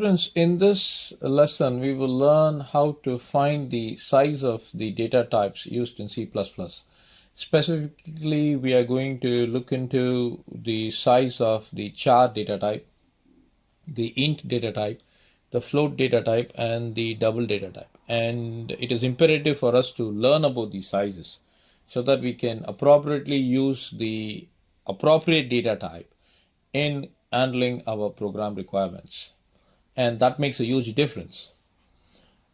Friends, in this lesson, we will learn how to find the size of the data types used in C++. Specifically, we are going to look into the size of the char data type, the int data type, the float data type, and the double data type. And it is imperative for us to learn about these sizes so that we can appropriately use the appropriate data type in handling our program requirements. And that makes a huge difference.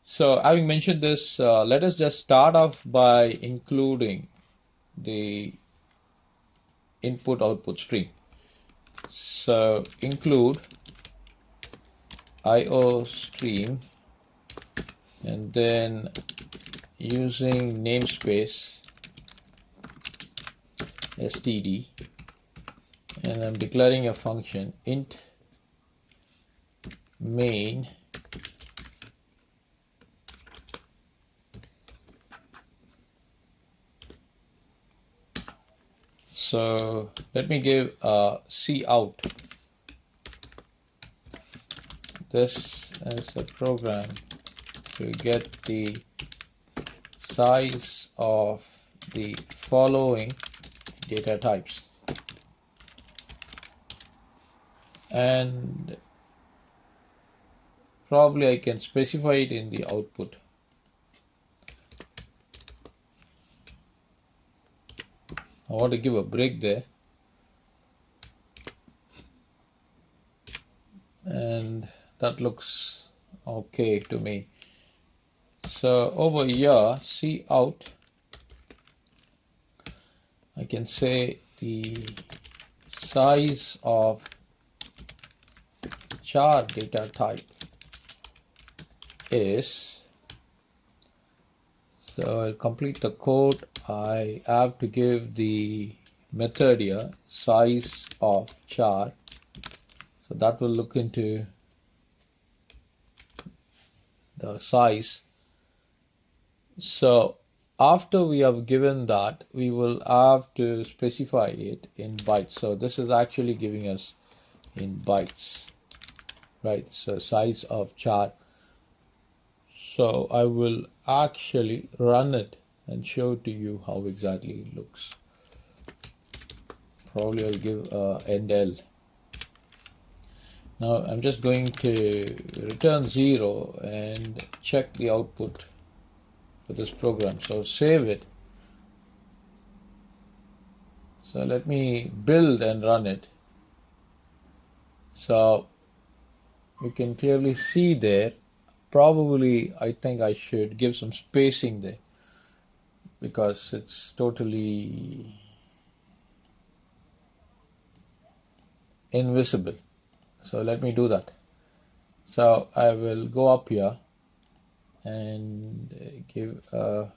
So having mentioned this, let us just start off by including the input-output stream. So include IO stream, and then using namespace std, and I'm declaring a function int main so let me give a cout. This is a program to get the size of the following data types, and probably I can specify it in the output. I want to give a break there, and that looks okay to me. So over here, cout, I can say the size of char data type is, so I'll complete the code. I have to give the method here size of char, so that will look into the size. So after we have given that, we will have to specify it in bytes. So this is actually giving us in bytes, right? So size of char. So I will actually run it and show to you how exactly it looks. Probably I'll give end L. Now I'm just going to return 0 and check the output for this program. So save it. So let me build and run it. So you can clearly see there, probably I think I should give some spacing there because it's totally invisible. So let me do that. So I will go up here and give a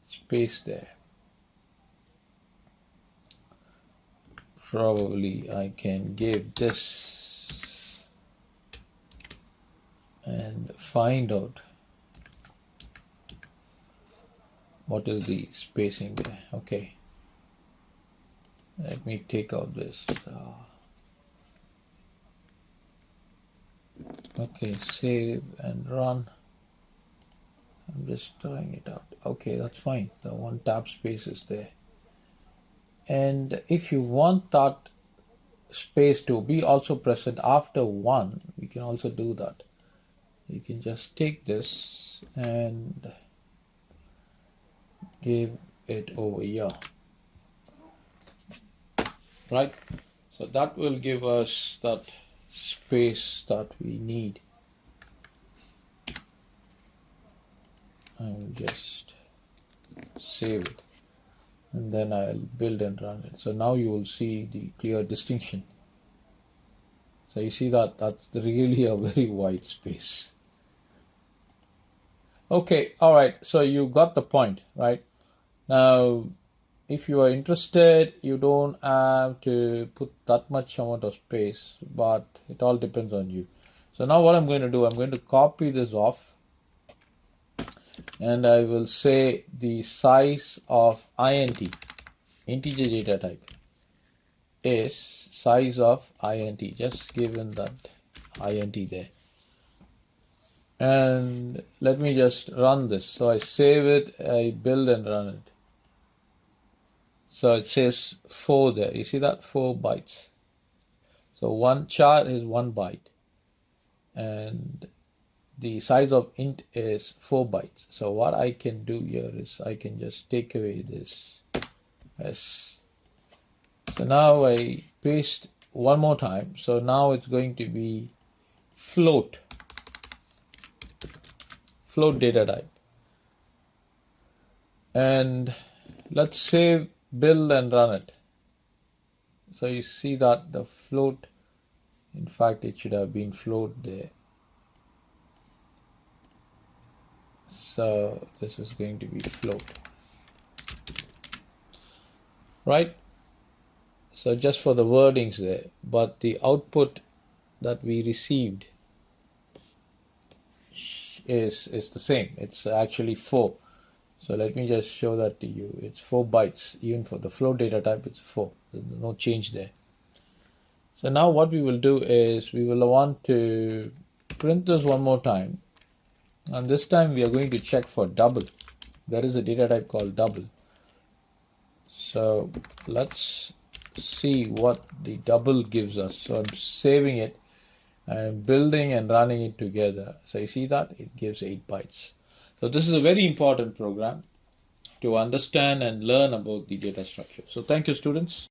space there. Probably I can give this and find out what is the spacing there. Okay, let me take out this. Okay, save and run. I'm just trying it out. Okay, that's fine. The one tab space is there. And if you want that space to be also present after 1, we can also do that. You can just take this and give it over here, right? So that will give us that space that we need. I'll just save it and then I'll build and run it. So now you will see the clear distinction. So you see that that's really a very wide space. Okay, all right, so you got the point, right? Now if you are interested, you don't have to put that much amount of space, but it all depends on you. So now what I'm going to do, I'm going to copy this off, and I will say the size of int, integer data type, is size of int, just given that int there. And let me just run this. So I save it, I build and run it. So it says 4 there. You see that? 4 bytes. So one char is 1 byte. And the size of int is 4 bytes. So what I can do here is I can just take away this s. So now I paste one more time. So now it's going to be float data type. And let's save, build and run it. So you see that the float, in fact it should have been float there. So this is going to be float, right? So just for the wordings there, but the output that we received is the same. It's actually 4. So let me just show that to you. It's 4 bytes. Even for the float data type, it's 4. There's no change there. So now what we will do is we will want to print this one more time. And this time we are going to check for double. There is a data type called double. So let's see what the double gives us. So I'm saving it. I'm building and running it together. So you see that it gives 8 bytes. So this is a very important program to understand and learn about the data structure. So thank you, students.